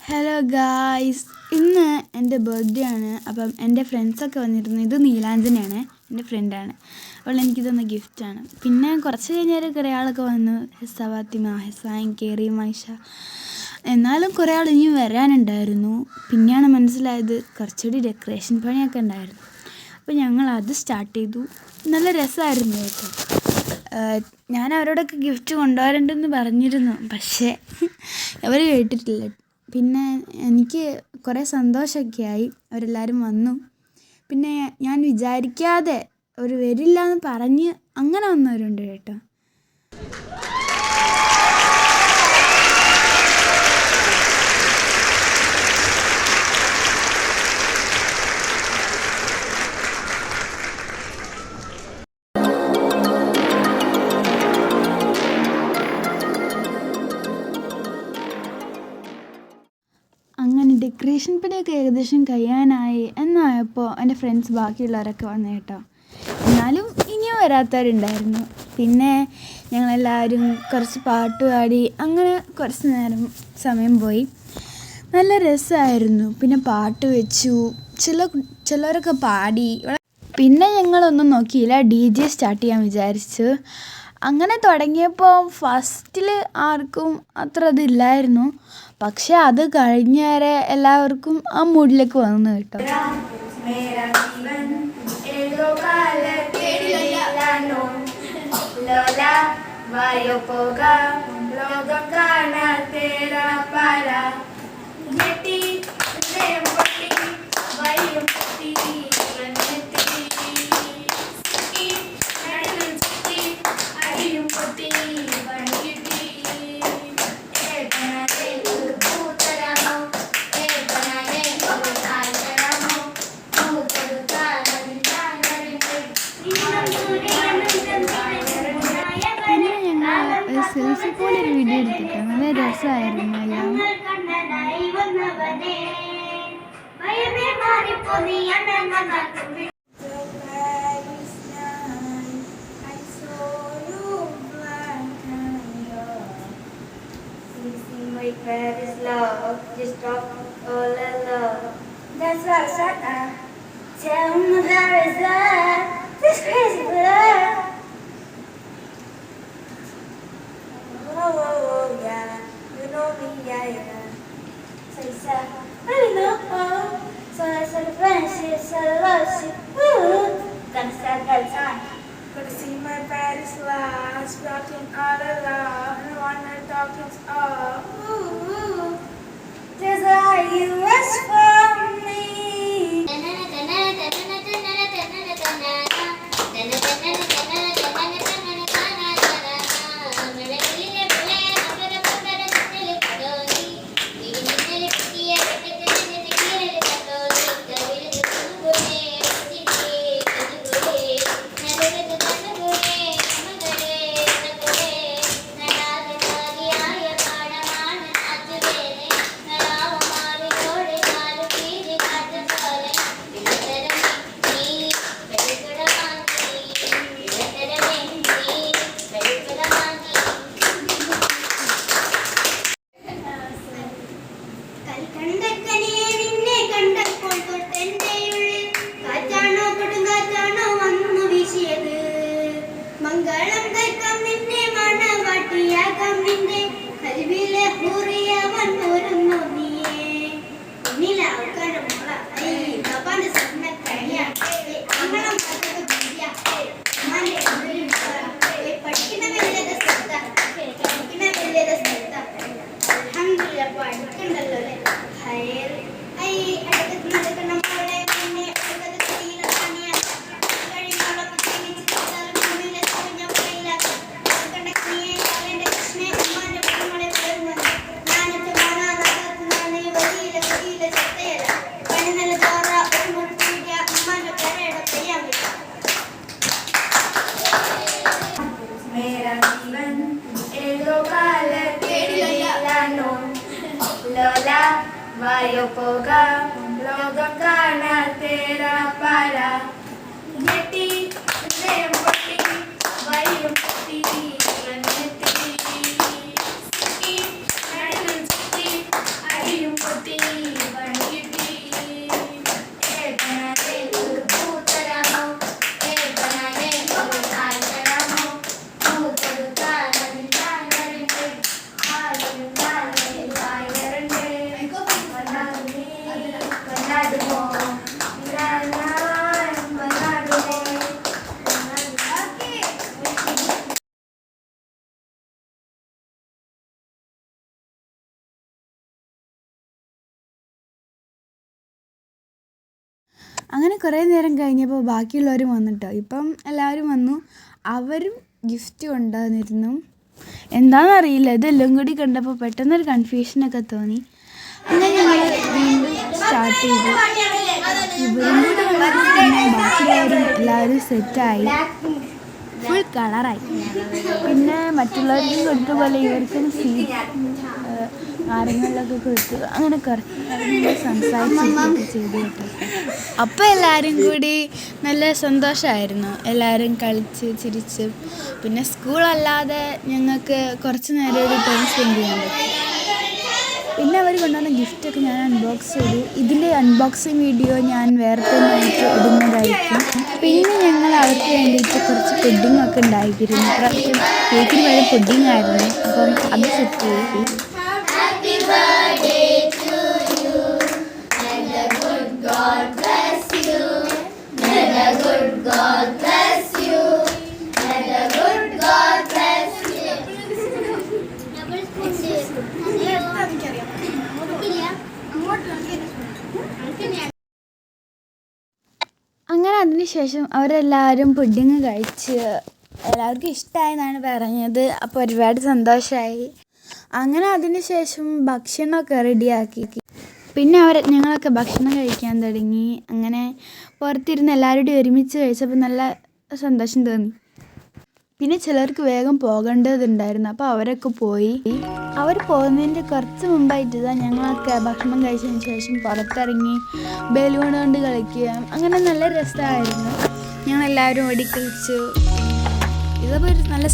Hello guys, ഇന്ന് എൻ്റെ birthday ആണ്. അപ്പം എൻ്റെ ഫ്രണ്ട്സൊക്കെ വന്നിരുന്നു. ഇത് നീലാഞ്ജനയാണ്, എൻ്റെ ഫ്രണ്ടാണ്. അവൾ എനിക്ക് തന്ന ഗിഫ്റ്റാണ്. പിന്നെ കുറച്ച് കഴിഞ്ഞാൽ കുറേ ആളൊക്കെ വന്നു. ഫാത്തിമ, ഹസാൻ, കേറി, മൈഷ. എന്നാലും കുറേ ആൾ ഇനിയും വരാനുണ്ടായിരുന്നു. പിന്നെയാണ് മനസ്സിലായത് കുറച്ചുകൂടി ഡെക്കറേഷൻ പണിയൊക്കെ ഉണ്ടായിരുന്നു. അപ്പോൾ ഞങ്ങൾ അത് സ്റ്റാർട്ട് ചെയ്തു. നല്ല രസമായിരുന്നു കേട്ടോ. ഞാൻ അവരോടൊക്കെ ഗിഫ്റ്റ് കൊണ്ടുവരണ്ടെന്ന് പറഞ്ഞിരുന്നു, പക്ഷേ അവർ കേട്ടിട്ടില്ല. പിന്നെ എനിക്ക് കുറേ സന്തോഷമൊക്കെ ആയി, അവരെല്ലാവരും വന്നു. പിന്നെ ഞാൻ വിചാരിക്കാതെ അവർ വരില്ല എന്ന് പറഞ്ഞ് അങ്ങനെ വന്നവരുണ്ട് കേട്ടോ. അങ്ങനെ ഡെക്കറേഷൻ പണിയൊക്കെ ഏകദേശം കഴിയാനായി എന്നായപ്പോൾ എൻ്റെ ഫ്രണ്ട്സ് ബാക്കിയുള്ളവരൊക്കെ വന്നു കേട്ടോ. എന്നാലും ഇനിയും വരാത്തവരുണ്ടായിരുന്നു. പിന്നെ ഞങ്ങളെല്ലാവരും കുറച്ച് പാട്ട് പാടി, അങ്ങനെ കുറച്ച് നേരം സമയം പോയി. നല്ല രസമായിരുന്നു. പിന്നെ പാട്ട് വെച്ചു, ചിലരൊക്കെ പാടി. പിന്നെ ഞങ്ങളൊന്നും നോക്കിയില്ല, DJ സ്റ്റാർട്ട് ചെയ്യാൻ വിചാരിച്ചു. അങ്ങനെ തുടങ്ങിയപ്പോൾ ഫസ്റ്റിൽ ആർക്കും അത്ര ഇതില്ലായിരുന്നു, പക്ഷെ അത് കഴിഞ്ഞേരെ എല്ലാവർക്കും ആ മൂഡിലേക്ക് വന്നു കേട്ടോ. സെൽഫി പോലെ ഒരു വീഡിയോ എടുത്തിട്ട് നല്ല രസമായിരുന്നു എല്ലാം. Could see my Paris lights rocking all alone, and one night talking's all. Desire you was for me. Lola, vayo poga, logo kana tera para. Neti, nempati, vayo pati, neti. Ski, neti, ayum pati. അങ്ങനെ കുറേ നേരം കഴിഞ്ഞപ്പോൾ ബാക്കിയുള്ളവരും വന്നിട്ടോ. ഇപ്പം എല്ലാവരും വന്നു. അവരും gift കൊണ്ടുവന്നിരുന്നു. എന്താണെന്നറിയില്ല, ഇതെല്ലാം കൂടി കണ്ടപ്പോൾ പെട്ടെന്നൊരു കൺഫ്യൂഷനൊക്കെ തോന്നി. അങ്ങനെ ഞങ്ങൾ വീണ്ടും സ്റ്റാർട്ട് ചെയ്തു. ഇവരും കൂടി പിന്നെ ബാക്കിയുള്ളവരും എല്ലാവരും സെറ്റായി, ഫുൾ കളറായി. പിന്നെ മറ്റുള്ളവർക്കും കൊടുത്ത പോലെ ഇവർക്കും ആരെങ്കിലൊക്കെ കൊടുത്തു. അങ്ങനെ കുറച്ച് സംസാരിച്ചൊക്കെ ചെയ്തു കേട്ടോ. അപ്പോൾ എല്ലാവരും കൂടി നല്ല സന്തോഷമായിരുന്നു. എല്ലാവരും കളിച്ച് ചിരിച്ച്. പിന്നെ സ്കൂളല്ലാതെ ഞങ്ങൾക്ക് കുറച്ച് നേരം ഒരു ടൈം സ്പെൻഡ് ചെയ്യാൻ പറ്റും. പിന്നെ അവർ കൊണ്ടുവന്ന ഗിഫ്റ്റൊക്കെ ഞാൻ അൺബോക്സ് ചെയ്തു. ഇതിൻ്റെ അൺബോക്സിങ് വീഡിയോ ഞാൻ വേറെ തന്നെ ആയിട്ട് ഇടുന്നതായിരിക്കും. പിന്നെ ഞങ്ങൾ അവർക്ക് വേണ്ടിയിട്ട് കുറച്ച് പുഡിങ്ങൊക്കെ ഉണ്ടാക്കിയിരുന്നു. ഇപ്രാവശ്യം കേക്കിന് വരെ പുഡിങ് ആയിരുന്നു. അപ്പം അത് സെറ്റ് ചെയ്തു. അങ്ങനെ അതിനുശേഷം അവരെല്ലാവരും പുഡിങ് കഴിച്ച് എല്ലാവർക്കും ഇഷ്ടമായെന്നാണ് പറഞ്ഞത്. അപ്പോൾ ഒരുപാട് സന്തോഷമായി. അങ്ങനെ അതിനുശേഷം ഭക്ഷണമൊക്കെ റെഡിയാക്കി. പിന്നെ ഞങ്ങളൊക്കെ ഭക്ഷണം കഴിക്കാൻ തുടങ്ങി. അങ്ങനെ പുറത്തിരുന്ന് എല്ലാവരുടെയും ഒരുമിച്ച് കഴിച്ചപ്പോൾ നല്ല സന്തോഷം തോന്നി. പിന്നെ ചിലർക്ക് വേഗം പോകേണ്ടതുണ്ടായിരുന്നു. അപ്പോൾ അവരൊക്കെ പോയി. അവർ പോകുന്നതിൻ്റെ കുറച്ച് മുമ്പായിട്ട് ഞങ്ങളൊക്കെ ഭക്ഷണം കഴിച്ചതിന് ശേഷം പുറത്തിറങ്ങി ബലൂൺ കൊണ്ട് കളിക്കുക. അങ്ങനെ നല്ല രസമായിരുന്നു. ഞങ്ങളെല്ലാവരും ഓടിക്കളിച്ചു. ഇതൊക്കെ ഒരു നല്ല